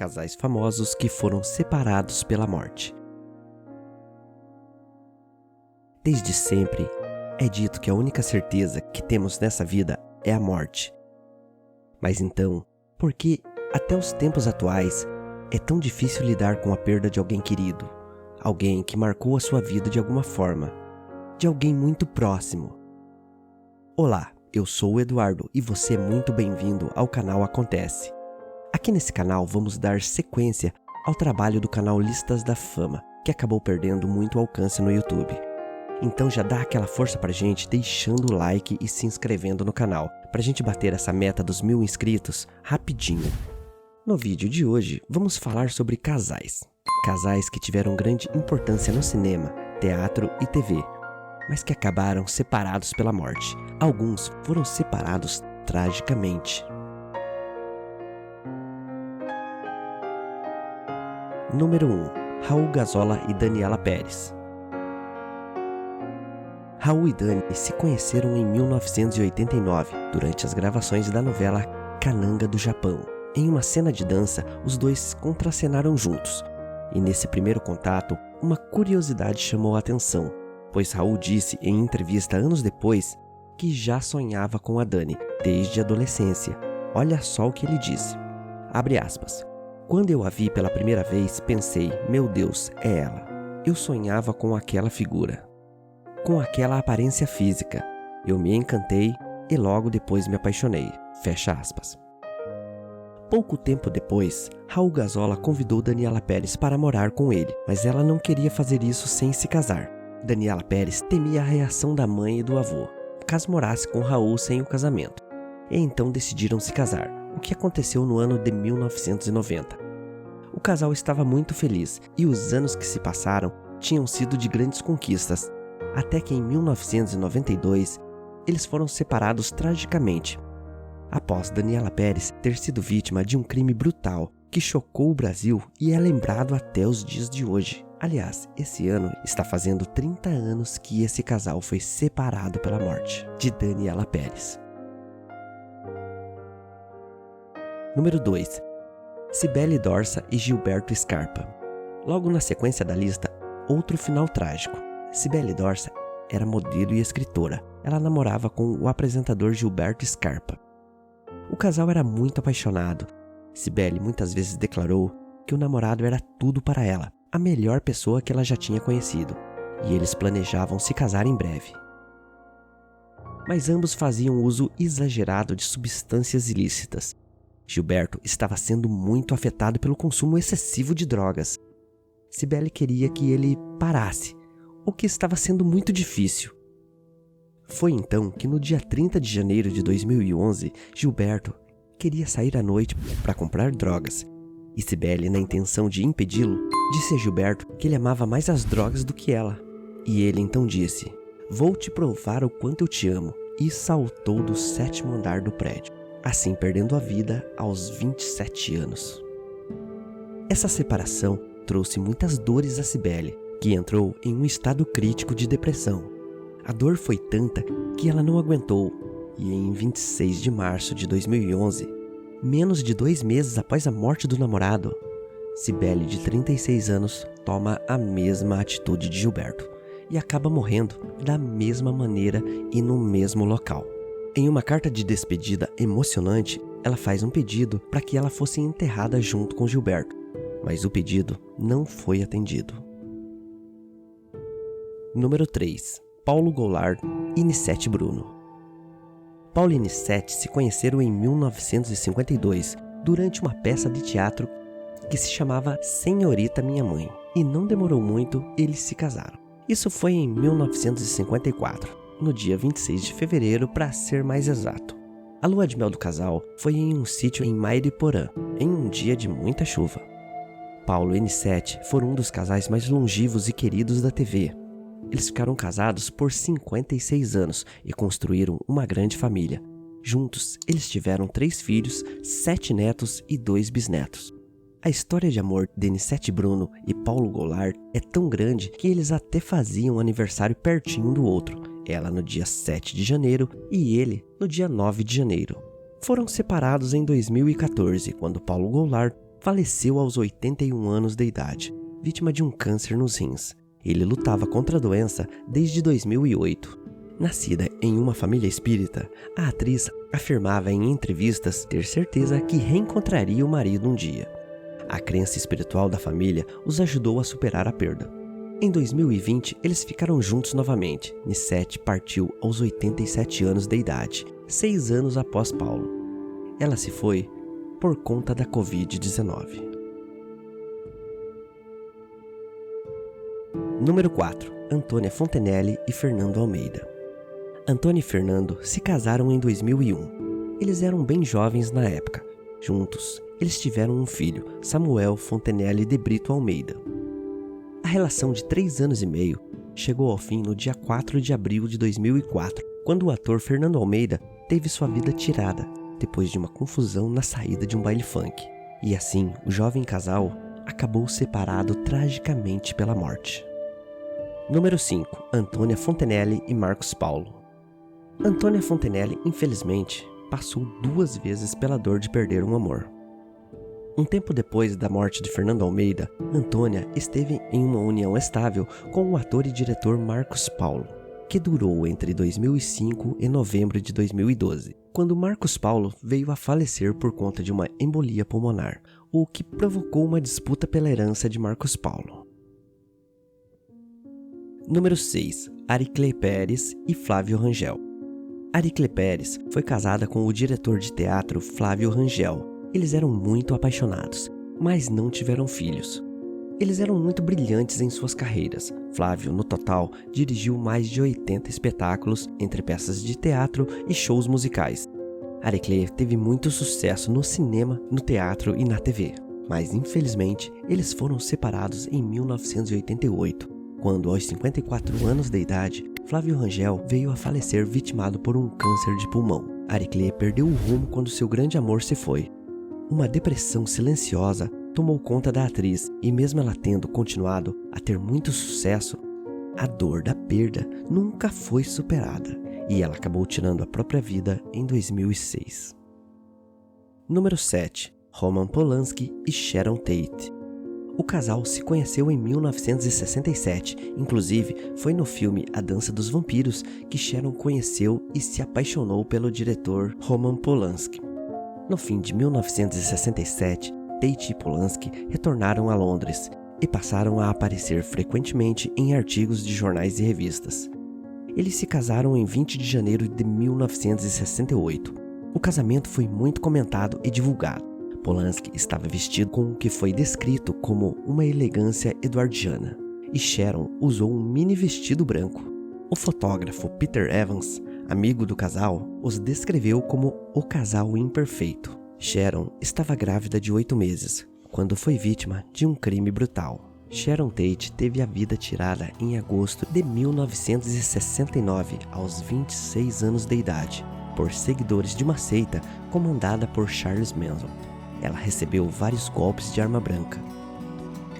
Casais famosos que foram separados pela morte. Desde sempre, é dito que a única certeza que temos nessa vida é a morte. Mas então, por que até os tempos atuais é tão difícil lidar com a perda de alguém querido? Alguém que marcou a sua vida de alguma forma, de alguém muito próximo. Olá, eu sou o Eduardo e você é muito bem-vindo ao canal Acontece. Aqui nesse canal vamos dar sequência ao trabalho do canal Listas da Fama, que acabou perdendo muito alcance no YouTube. Então já dá aquela força pra gente deixando o like e se inscrevendo no canal, pra gente bater essa meta dos 1000 inscritos rapidinho. No vídeo de hoje vamos falar sobre casais. Casais que tiveram grande importância no cinema, teatro e TV, mas que acabaram separados pela morte. Alguns foram separados tragicamente. Número 1. Raul Gazola e Daniela Pérez. Raul e Dani se conheceram em 1989, durante as gravações da novela Kananga do Japão. Em uma cena de dança, os dois contracenaram juntos. E nesse primeiro contato, uma curiosidade chamou a atenção, pois Raul disse em entrevista anos depois que já sonhava com a Dani desde a adolescência. Olha só o que ele disse. Abre aspas. Quando eu a vi pela primeira vez, pensei, meu Deus, é ela. Eu sonhava com aquela figura, com aquela aparência física. Eu me encantei e logo depois me apaixonei. Fecha aspas. Pouco tempo depois, Raul Gazola convidou Daniela Pérez para morar com ele, mas ela não queria fazer isso sem se casar. Daniela Pérez temia a reação da mãe e do avô, caso morasse com Raul sem o casamento. E então decidiram se casar, o que aconteceu no ano de 1990. O casal estava muito feliz e os anos que se passaram tinham sido de grandes conquistas, até que em 1992 eles foram separados tragicamente. Após Daniela Pérez ter sido vítima de um crime brutal que chocou o Brasil e é lembrado até os dias de hoje. Aliás, esse ano está fazendo 30 anos que esse casal foi separado pela morte de Daniela Pérez. Número 2. Cibele Dorsa e Gilberto Scarpa. Logo na sequência da lista, outro final trágico. Cibele Dorsa era modelo e escritora. Ela namorava com o apresentador Gilberto Scarpa. O casal era muito apaixonado. Cibele muitas vezes declarou que o namorado era tudo para ela, a melhor pessoa que ela já tinha conhecido, e eles planejavam se casar em breve. Mas ambos faziam uso exagerado de substâncias ilícitas. Gilberto estava sendo muito afetado pelo consumo excessivo de drogas. Cibele queria que ele parasse, o que estava sendo muito difícil. Foi então que no dia 30 de janeiro de 2011, Gilberto queria sair à noite para comprar drogas. E Cibele, na intenção de impedi-lo, disse a Gilberto que ele amava mais as drogas do que ela. E ele então disse, vou te provar o quanto eu te amo, e saltou do 7º andar do prédio, assim perdendo a vida aos 27 anos. Essa separação trouxe muitas dores a Cibele, que entrou em um estado crítico de depressão. A dor foi tanta que ela não aguentou e em 26 de março de 2011, menos de 2 meses após a morte do namorado, Cibele, de 36 anos, toma a mesma atitude de Gilberto e acaba morrendo da mesma maneira e no mesmo local. Em uma carta de despedida emocionante, ela faz um pedido para que ela fosse enterrada junto com Gilberto, mas o pedido não foi atendido. Número 3. Paulo Goulart e Nissete Bruno. Paulo e Nissete se conheceram em 1952 durante uma peça de teatro que se chamava Senhorita Minha Mãe, e não demorou muito, eles se casaram. Isso foi em 1954, no dia 26 de fevereiro para ser mais exato. A lua de mel do casal foi em um sítio em Mairiporã, em um dia de muita chuva. Paulo e Nissete foram um dos casais mais longevos e queridos da TV. Eles ficaram casados por 56 anos e construíram uma grande família. Juntos, eles tiveram 3 filhos, 7 netos e 2 bisnetos. A história de amor de Nissete Bruno e Paulo Goulart é tão grande que eles até faziam aniversário pertinho um do outro. Ela no dia 7 de janeiro e ele no dia 9 de janeiro. Foram separados em 2014, quando Paulo Goulart faleceu aos 81 anos de idade, vítima de um câncer nos rins. Ele lutava contra a doença desde 2008. Nascida em uma família espírita, a atriz afirmava em entrevistas ter certeza que reencontraria o marido um dia. A crença espiritual da família os ajudou a superar a perda. Em 2020, eles ficaram juntos novamente. Nissete partiu aos 87 anos de idade, 6 anos após Paulo. Ela se foi por conta da Covid-19. Número 4. Antônia Fontenelle e Fernando Almeida. Antônia e Fernando se casaram em 2001. Eles eram bem jovens na época. Juntos, eles tiveram um filho, Samuel Fontenelle de Brito Almeida. A relação de 3 anos e meio chegou ao fim no dia 4 de abril de 2004, quando o ator Fernando Almeida teve sua vida tirada depois de uma confusão na saída de um baile funk. E assim, o jovem casal acabou separado tragicamente pela morte. Número 5. Antônia Fontenelle e Marcos Paulo. Antônia Fontenelle, infelizmente, passou 2 vezes pela dor de perder um amor. Um tempo depois da morte de Fernando Almeida, Antônia esteve em uma união estável com o ator e diretor Marcos Paulo, que durou entre 2005 e novembro de 2012, quando Marcos Paulo veio a falecer por conta de uma embolia pulmonar, o que provocou uma disputa pela herança de Marcos Paulo. Número 6. Aricley Pérez e Flávio Rangel. Aricley Pérez foi casada com o diretor de teatro Flávio Rangel. Eles eram muito apaixonados, mas não tiveram filhos. Eles eram muito brilhantes em suas carreiras. Flávio, no total, dirigiu mais de 80 espetáculos entre peças de teatro e shows musicais. Aricley teve muito sucesso no cinema, no teatro e na TV, mas infelizmente eles foram separados em 1988, quando aos 54 anos de idade, Flávio Rangel veio a falecer vitimado por um câncer de pulmão. Aricley perdeu o rumo quando seu grande amor se foi. Uma depressão silenciosa tomou conta da atriz e mesmo ela tendo continuado a ter muito sucesso, a dor da perda nunca foi superada e ela acabou tirando a própria vida em 2006. Número 7. Roman Polanski e Sharon Tate. O casal se conheceu em 1967, inclusive foi no filme A Dança dos Vampiros que Sharon conheceu e se apaixonou pelo diretor Roman Polanski. No fim de 1967, Tate e Polanski retornaram a Londres e passaram a aparecer frequentemente em artigos de jornais e revistas. Eles se casaram em 20 de janeiro de 1968. O casamento foi muito comentado e divulgado. Polanski estava vestido com o que foi descrito como uma elegância eduardiana, e Sharon usou um mini vestido branco. O fotógrafo Peter Evans, amigo do casal, os descreveu como o casal imperfeito. Sharon estava grávida de 8 meses, quando foi vítima de um crime brutal. Sharon Tate teve a vida tirada em agosto de 1969, aos 26 anos de idade, por seguidores de uma seita comandada por Charles Manson. Ela recebeu vários golpes de arma branca.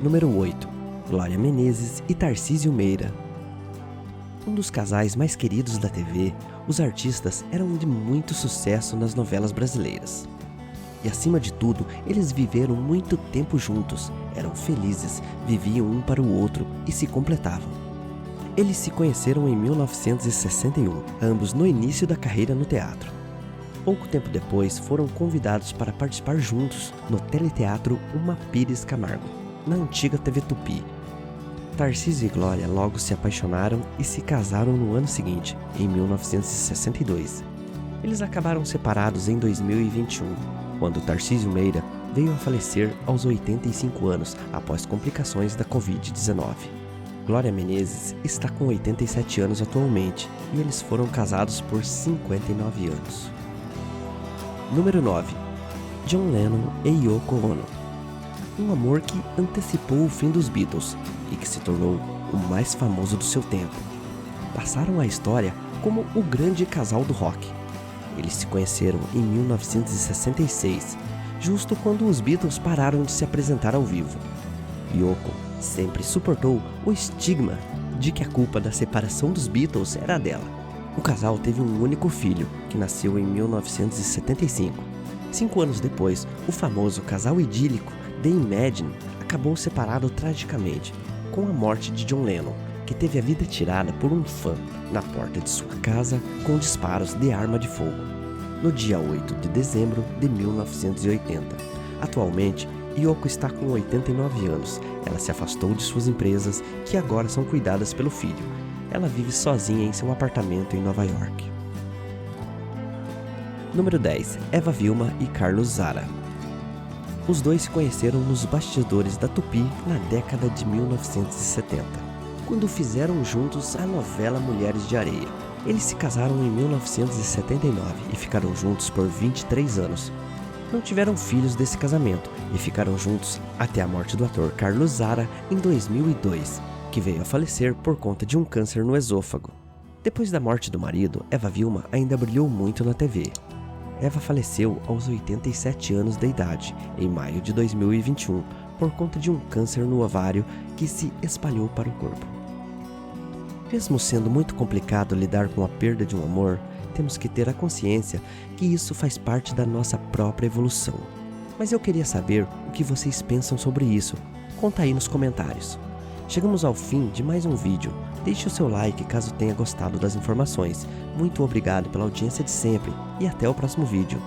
Número 8. Glória Menezes e Tarcísio Meira. Um dos casais mais queridos da TV, os artistas eram de muito sucesso nas novelas brasileiras. E acima de tudo, eles viveram muito tempo juntos, eram felizes, viviam um para o outro e se completavam. Eles se conheceram em 1961, ambos no início da carreira no teatro. Pouco tempo depois, foram convidados para participar juntos no teleteatro Uma Pires Camargo, na antiga TV Tupi. Tarcísio e Glória logo se apaixonaram e se casaram no ano seguinte, em 1962. Eles acabaram separados em 2021, quando Tarcísio Meira veio a falecer aos 85 anos após complicações da Covid-19. Glória Menezes está com 87 anos atualmente e eles foram casados por 59 anos. Número 9. John Lennon e Yoko Ono. Um amor que antecipou o fim dos Beatles e que se tornou o mais famoso do seu tempo. Passaram à história como o grande casal do rock. Eles se conheceram em 1966, justo quando os Beatles pararam de se apresentar ao vivo. Yoko sempre suportou o estigma de que a culpa da separação dos Beatles era dela. O casal teve um único filho, que nasceu em 1975. 5 anos depois, o famoso casal idílico The Imagine acabou separado tragicamente com a morte de John Lennon, que teve a vida tirada por um fã na porta de sua casa com disparos de arma de fogo, no dia 8 de dezembro de 1980. Atualmente, Yoko está com 89 anos. Ela se afastou de suas empresas, que agora são cuidadas pelo filho. Ela vive sozinha em seu apartamento em Nova York. Número 10. Eva Vilma e Carlos Zara. Os dois se conheceram nos bastidores da Tupi na década de 1970, quando fizeram juntos a novela Mulheres de Areia. Eles se casaram em 1979 e ficaram juntos por 23 anos. Não tiveram filhos desse casamento e ficaram juntos até a morte do ator Carlos Zara em 2002, que veio a falecer por conta de um câncer no esôfago. Depois da morte do marido, Eva Vilma ainda brilhou muito na TV. Eva faleceu aos 87 anos de idade, em maio de 2021, por conta de um câncer no ovário que se espalhou para o corpo. Mesmo sendo muito complicado lidar com a perda de um amor, temos que ter a consciência que isso faz parte da nossa própria evolução. Mas eu queria saber o que vocês pensam sobre isso. Conta aí nos comentários. Chegamos ao fim de mais um vídeo. Deixe o seu like caso tenha gostado das informações. Muito obrigado pela audiência de sempre e até o próximo vídeo.